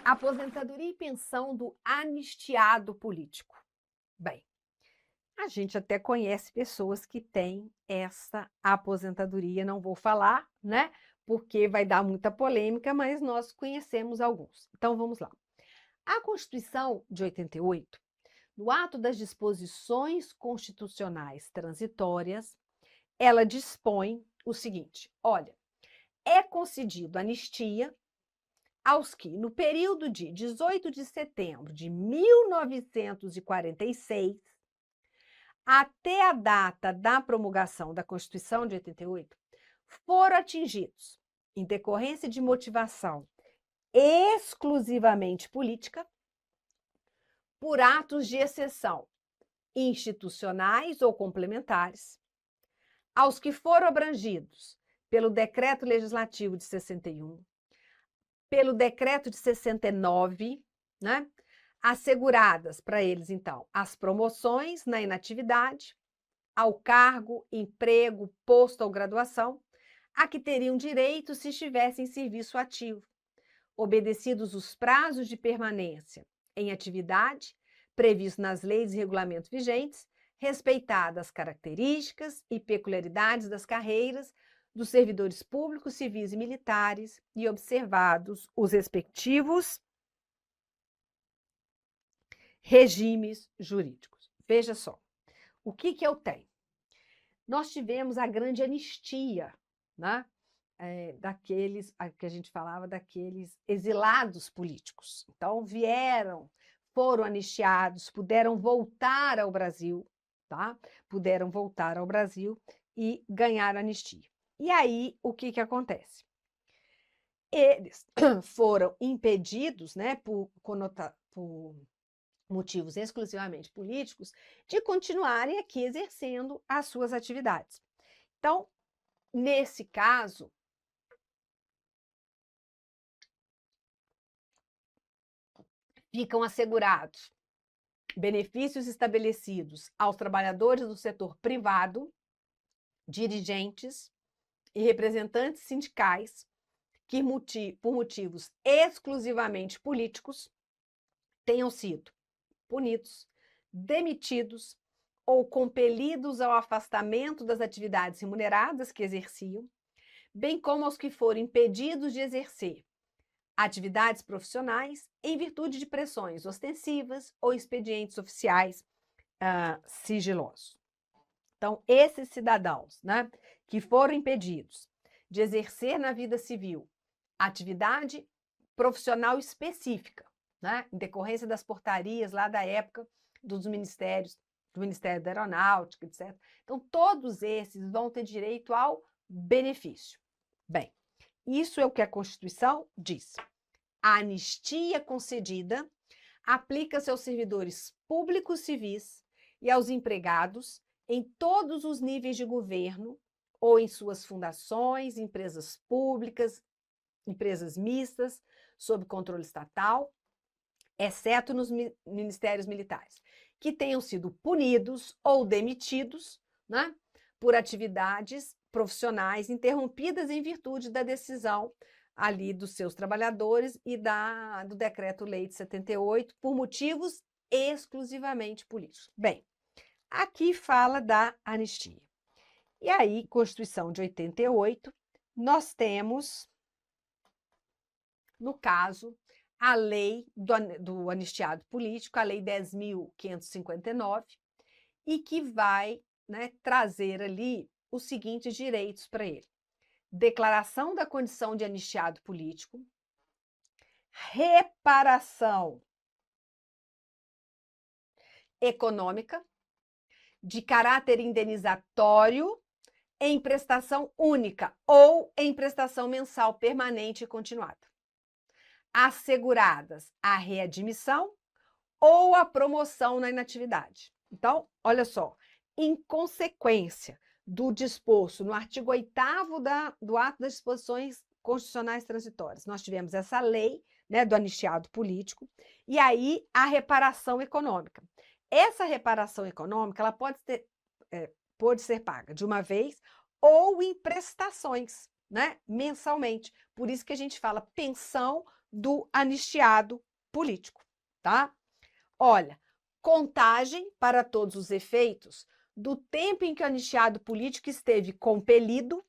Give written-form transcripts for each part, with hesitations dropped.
Aposentadoria e pensão do anistiado político. Bem, a gente até conhece pessoas que têm essa aposentadoria, não vou falar, né? Porque vai dar muita polêmica, mas nós conhecemos alguns. Então vamos lá. A Constituição de 88, no ato das disposições constitucionais transitórias, ela dispõe o seguinte: olha, é concedido anistia aos que, no período de 18 de setembro de 1946, até a data da promulgação da Constituição de 88, foram atingidos, em decorrência de motivação exclusivamente política, por atos de exceção institucionais ou complementares, aos que foram abrangidos pelo Decreto Legislativo de 61, pelo Decreto de 69, né? Asseguradas para eles, então, as promoções na inatividade, ao cargo, emprego, posto ou graduação, a que teriam direito se estivessem em serviço ativo, obedecidos os prazos de permanência em atividade previstos nas leis e regulamentos vigentes, respeitadas as características e peculiaridades das carreiras dos servidores públicos, civis e militares e observados os respectivos regimes jurídicos. Veja só, o que eu tenho? Nós tivemos a grande anistia, né? Daqueles, que a gente falava, daqueles exilados políticos. Então, vieram, foram anistiados, puderam voltar ao Brasil, tá? Puderam voltar ao Brasil e ganhar anistia. E aí, o que acontece? Eles foram impedidos, né, por motivos exclusivamente políticos, de continuarem aqui exercendo as suas atividades. Então, nesse caso, ficam assegurados benefícios estabelecidos aos trabalhadores do setor privado, dirigentes e representantes sindicais que, por motivos exclusivamente políticos, tenham sido punidos, demitidos ou compelidos ao afastamento das atividades remuneradas que exerciam, bem como aos que forem impedidos de exercer atividades profissionais em virtude de pressões ostensivas ou expedientes oficiais sigilosos. Então, esses cidadãos, né, que foram impedidos de exercer na vida civil atividade profissional específica, né, em decorrência das portarias lá da época dos ministérios, do Ministério da Aeronáutica, etc. Então, todos esses vão ter direito ao benefício. Bem, isso é o que a Constituição diz. A anistia concedida aplica-se aos servidores públicos civis e aos empregados em todos os níveis de governo ou em suas fundações, empresas públicas, empresas mistas, sob controle estatal, exceto nos ministérios militares, que tenham sido punidos ou demitidos, né, por atividades profissionais interrompidas em virtude da decisão ali dos seus trabalhadores e do Decreto-Lei de 78, por motivos exclusivamente políticos. Bem, aqui fala da anistia. E aí, Constituição de 88, nós temos, no caso, a lei do anistiado político, a Lei 10.559, e que vai, né, trazer ali os seguintes direitos para ele: declaração da condição de anistiado político, reparação econômica de caráter indenizatório em prestação única ou em prestação mensal permanente e continuada, asseguradas a readmissão ou a promoção na inatividade. Então, olha só, em consequência do disposto no artigo 8º do ato das disposições constitucionais transitórias, nós tivemos essa lei, né, do anistiado político, e aí a reparação econômica. Essa reparação econômica, ela pode ser paga de uma vez ou em prestações, né, mensalmente. Por isso que a gente fala pensão do anistiado político, tá? Olha, contagem para todos os efeitos do tempo em que o anistiado político esteve compelido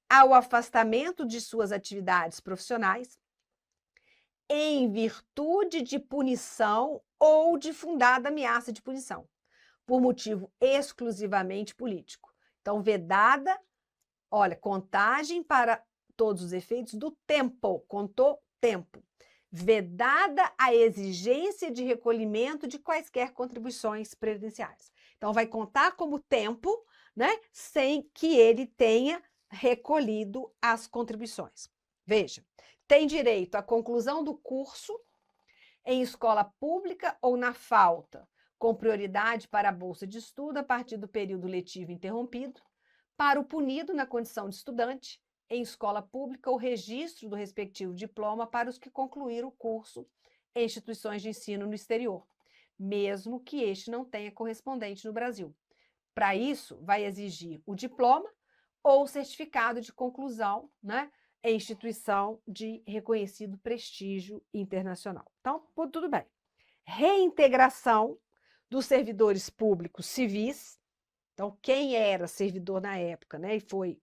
ao afastamento de suas atividades profissionais em virtude de punição ou de fundada ameaça de punição, por motivo exclusivamente político. Então, vedada, olha, contagem para todos os efeitos do tempo, contou tempo. Vedada a exigência de recolhimento de quaisquer contribuições previdenciárias. Então, vai contar como tempo, né, sem que ele tenha recolhido as contribuições. Veja, tem direito à conclusão do curso em escola pública ou na falta, com prioridade para a bolsa de estudo a partir do período letivo interrompido, para o punido na condição de estudante, em escola pública, o registro do respectivo diploma para os que concluíram o curso em instituições de ensino no exterior, mesmo que este não tenha correspondente no Brasil. Para isso, vai exigir o diploma ou certificado de conclusão, né, em instituição de reconhecido prestígio internacional. Então, tudo bem. Reintegração dos servidores públicos civis. Então, quem era servidor na época, né, e foi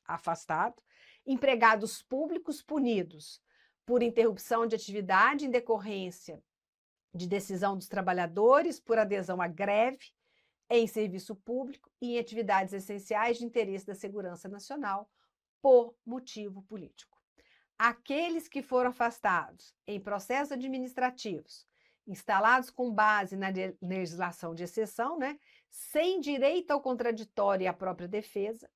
afastado. Empregados públicos punidos por interrupção de atividade em decorrência de decisão dos trabalhadores por adesão à greve em serviço público e em atividades essenciais de interesse da segurança nacional por motivo político. Aqueles que foram afastados em processos administrativos instalados com base na legislação de exceção, né, sem direito ao contraditório e à própria defesa,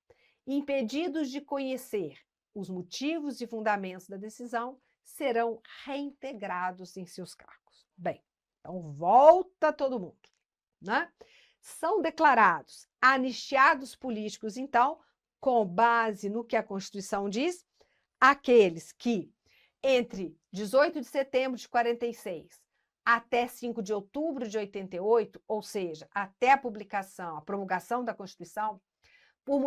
impedidos de conhecer os motivos e fundamentos da decisão, serão reintegrados em seus cargos. Bem, então volta todo mundo, né? São declarados anistiados políticos, então, com base no que a Constituição diz, aqueles que, entre 18 de setembro de 46 até 5 de outubro de 88, ou seja, até a publicação, a promulgação da Constituição, por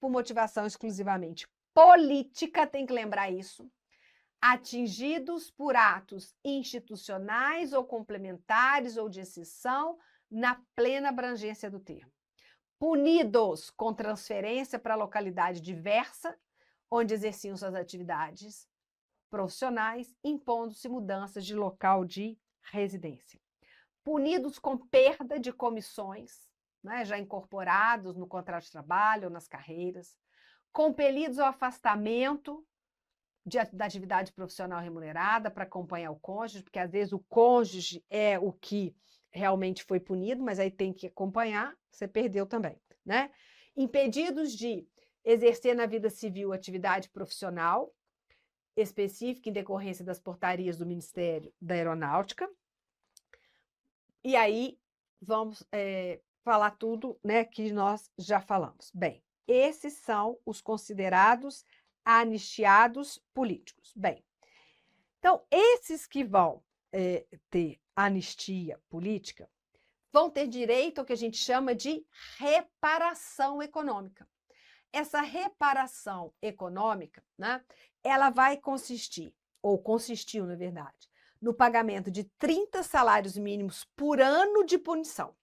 motivação exclusivamente política, tem que lembrar isso, atingidos por atos institucionais ou complementares ou de exceção na plena abrangência do termo. Punidos com transferência para localidade diversa, onde exerciam suas atividades profissionais, impondo-se mudanças de local de residência. Punidos com perda de comissões, né, já incorporados no contrato de trabalho ou nas carreiras, compelidos ao afastamento da atividade profissional remunerada para acompanhar o cônjuge, porque às vezes o cônjuge é o que realmente foi punido, mas aí tem que acompanhar, você perdeu também, né? Impedidos de exercer na vida civil atividade profissional específica em decorrência das portarias do Ministério da Aeronáutica. E aí vamos falar tudo, né, que nós já falamos. Bem, esses são os considerados anistiados políticos. Bem, então, esses que vão ter anistia política vão ter direito ao que a gente chama de reparação econômica. Essa reparação econômica, né, ela vai consistir, ou consistiu, na verdade, no pagamento de 30 salários mínimos por ano de punição.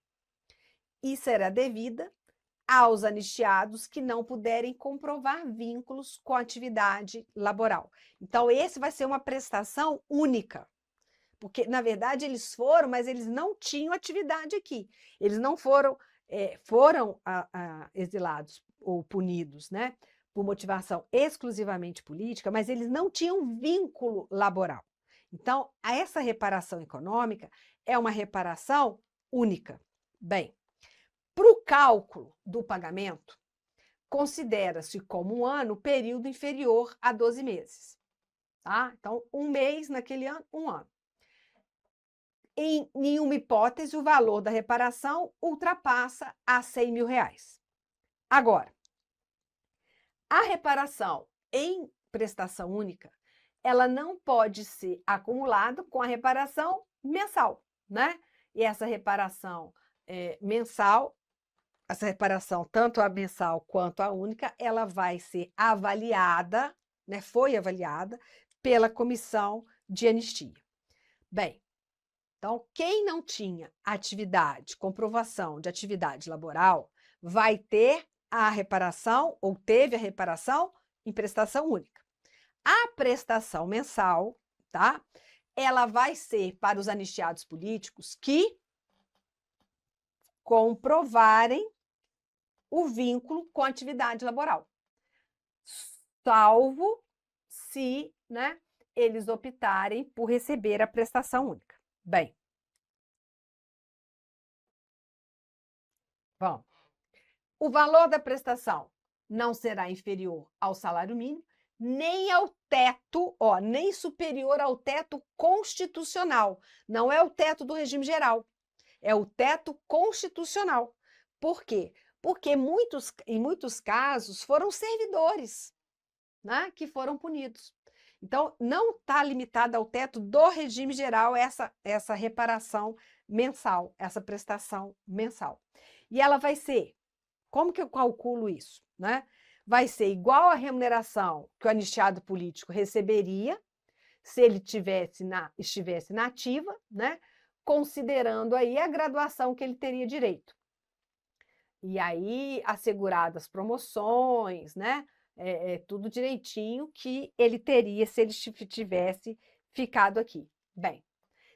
E será devida aos anistiados que não puderem comprovar vínculos com a atividade laboral. Então, esse vai ser uma prestação única, porque, na verdade, eles foram, mas eles não tinham atividade aqui. Eles não foram, exilados ou punidos, né, por motivação exclusivamente política, mas eles não tinham vínculo laboral. Então, essa reparação econômica é uma reparação única. Bem, para o cálculo do pagamento, considera-se como um ano período inferior a 12 meses. Tá? Então, um mês naquele ano, um ano. Em nenhuma hipótese, o valor da reparação ultrapassa a R$100 mil. Agora, a reparação em prestação única, ela não pode ser acumulada com a reparação mensal, né? E essa reparação mensal, essa reparação, tanto a mensal quanto a única, ela vai ser avaliada, né? Foi avaliada pela comissão de anistia. Bem, então, quem não tinha atividade, comprovação de atividade laboral, vai ter a reparação, ou teve a reparação, em prestação única. A prestação mensal, tá? Ela vai ser para os anistiados políticos que comprovarem o vínculo com a atividade laboral, salvo se, né, eles optarem por receber a prestação única. Bem, bom, o valor da prestação não será inferior ao salário mínimo, nem ao teto, ó, nem superior ao teto constitucional. Não é o teto do regime geral, é o teto constitucional. Por quê? Porque em muitos casos foram servidores, né, que foram punidos. Então, não está limitada ao teto do regime geral essa reparação mensal, essa prestação mensal. E ela vai ser, como que eu calculo isso, né? Vai ser igual à remuneração que o anistiado político receberia se ele estivesse na ativa, né? Considerando aí a graduação que ele teria direito. E aí, asseguradas promoções, né? Tudo direitinho que ele teria se ele tivesse ficado aqui. Bem,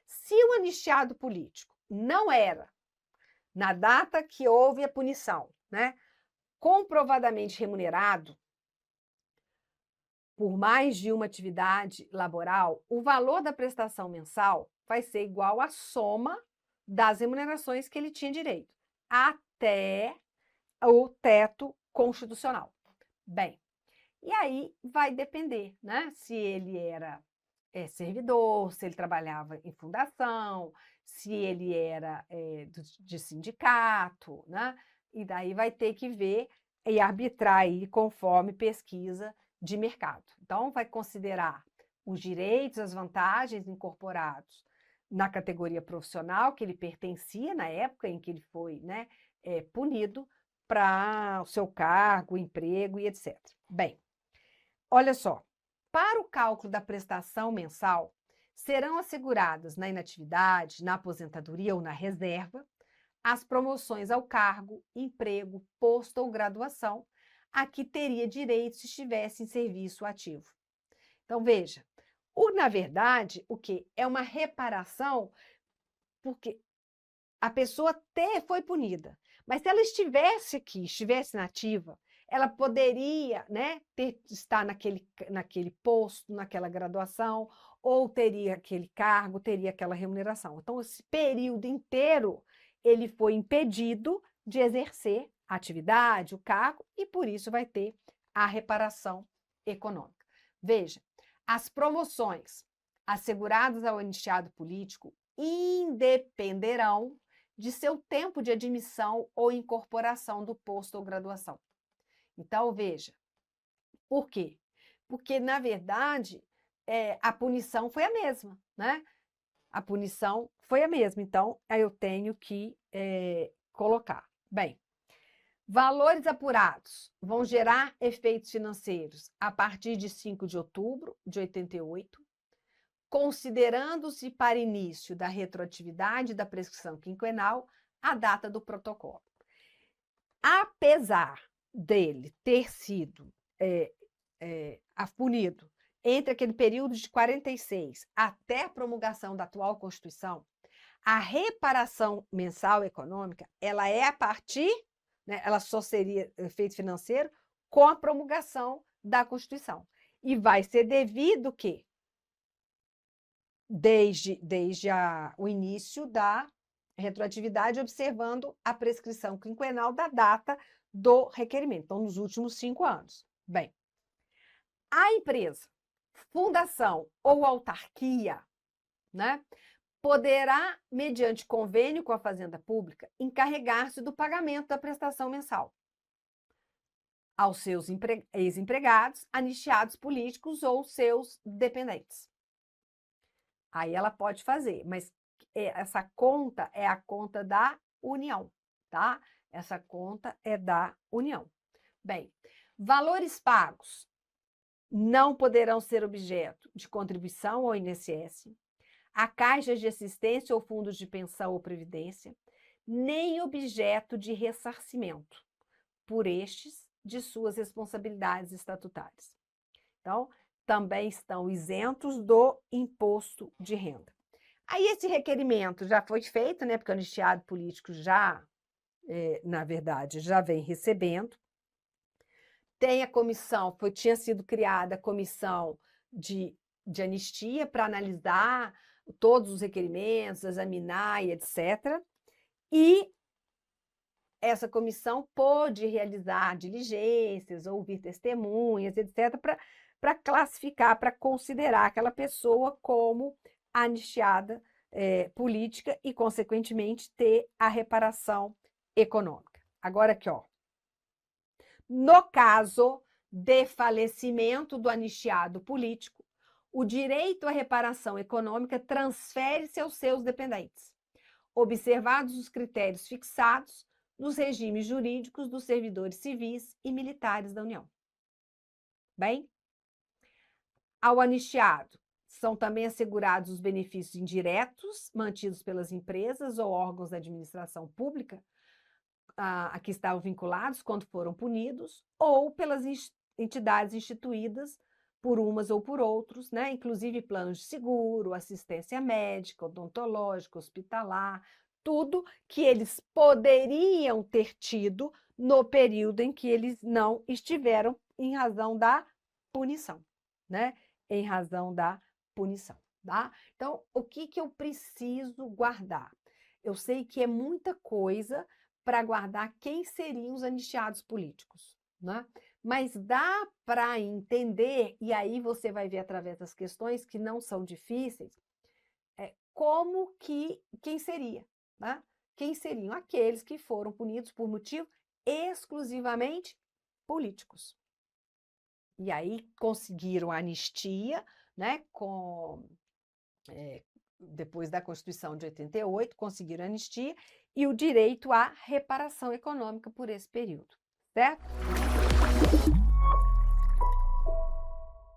se o anistiado político não era, na data que houve a punição, né, comprovadamente remunerado por mais de uma atividade laboral, o valor da prestação mensal vai ser igual à soma das remunerações que ele tinha direito, até o teto constitucional. Bem, e aí vai depender, né? Se ele era servidor, se ele trabalhava em fundação, se ele era de sindicato, né? E daí vai ter que ver e arbitrar aí conforme pesquisa de mercado. Então, vai considerar os direitos, as vantagens incorporados na categoria profissional que ele pertencia na época em que ele foi, né, punido para o seu cargo, emprego e etc. Bem, olha só, para o cálculo da prestação mensal, serão asseguradas na inatividade, na aposentadoria ou na reserva as promoções ao cargo, emprego, posto ou graduação a que teria direito se estivesse em serviço ativo. Então, veja, na verdade, o que? É uma reparação porque a pessoa até foi punida, mas se ela estivesse aqui, estivesse na ativa, ela poderia, né, estar naquele posto, naquela graduação, ou teria aquele cargo, teria aquela remuneração. Então, esse período inteiro, ele foi impedido de exercer a atividade, o cargo, e por isso vai ter a reparação econômica. Veja, as promoções asseguradas ao anistiado político independerão de seu tempo de admissão ou incorporação do posto ou graduação. Então, veja, por quê? Porque, na verdade, a punição foi a mesma, né? A punição foi a mesma, então eu tenho que colocar. Bem, valores apurados vão gerar efeitos financeiros a partir de 5 de outubro de 88, considerando-se para início da retroatividade da prescrição quinquenal a data do protocolo. Apesar dele ter sido punido entre aquele período de 46 até a promulgação da atual Constituição, a reparação mensal econômica, ela é a partir, né, ela só seria efeito financeiro com a promulgação da Constituição. E vai ser devido que desde o início da retroatividade, observando a prescrição quinquenal da data do requerimento, então, nos últimos 5 anos. Bem, a empresa, fundação ou autarquia, né, poderá, mediante convênio com a Fazenda Pública, encarregar-se do pagamento da prestação mensal aos seus ex-empregados, anistiados políticos ou seus dependentes. Aí ela pode fazer, mas essa conta é a conta da União, tá? Essa conta é da União. Bem, valores pagos não poderão ser objeto de contribuição ao INSS, a caixas de assistência ou fundos de pensão ou previdência, nem objeto de ressarcimento por estes de suas responsabilidades estatutárias. Então, também estão isentos do imposto de renda. Aí esse requerimento já foi feito, né? Porque o anistiado político já, na verdade, já vem recebendo. Tem a comissão, tinha sido criada a comissão de anistia para analisar todos os requerimentos, examinar e etc. E essa comissão pôde realizar diligências, ouvir testemunhas, etc., para classificar, para considerar aquela pessoa como anistiada política e, consequentemente, ter a reparação econômica. Agora aqui, ó. No caso de falecimento do anistiado político, o direito à reparação econômica transfere-se aos seus dependentes, observados os critérios fixados nos regimes jurídicos dos servidores civis e militares da União. Bem, ao anistiado são também assegurados os benefícios indiretos mantidos pelas empresas ou órgãos da administração pública a que estavam vinculados quando foram punidos, ou pelas entidades instituídas por umas ou por outros, né? Inclusive planos de seguro, assistência médica, odontológica, hospitalar, tudo que eles poderiam ter tido no período em que eles não estiveram em razão da punição, né? Em razão da punição, tá? Então, o que eu preciso guardar? Eu sei que é muita coisa para guardar quem seriam os anistiados políticos, né? Mas dá para entender, e aí você vai ver através das questões que não são difíceis, como que, quem seria, né? Quem seriam aqueles que foram punidos por motivo exclusivamente políticos. E aí conseguiram a anistia, né? Depois da Constituição de 88, conseguiram a anistia e o direito à reparação econômica por esse período, certo?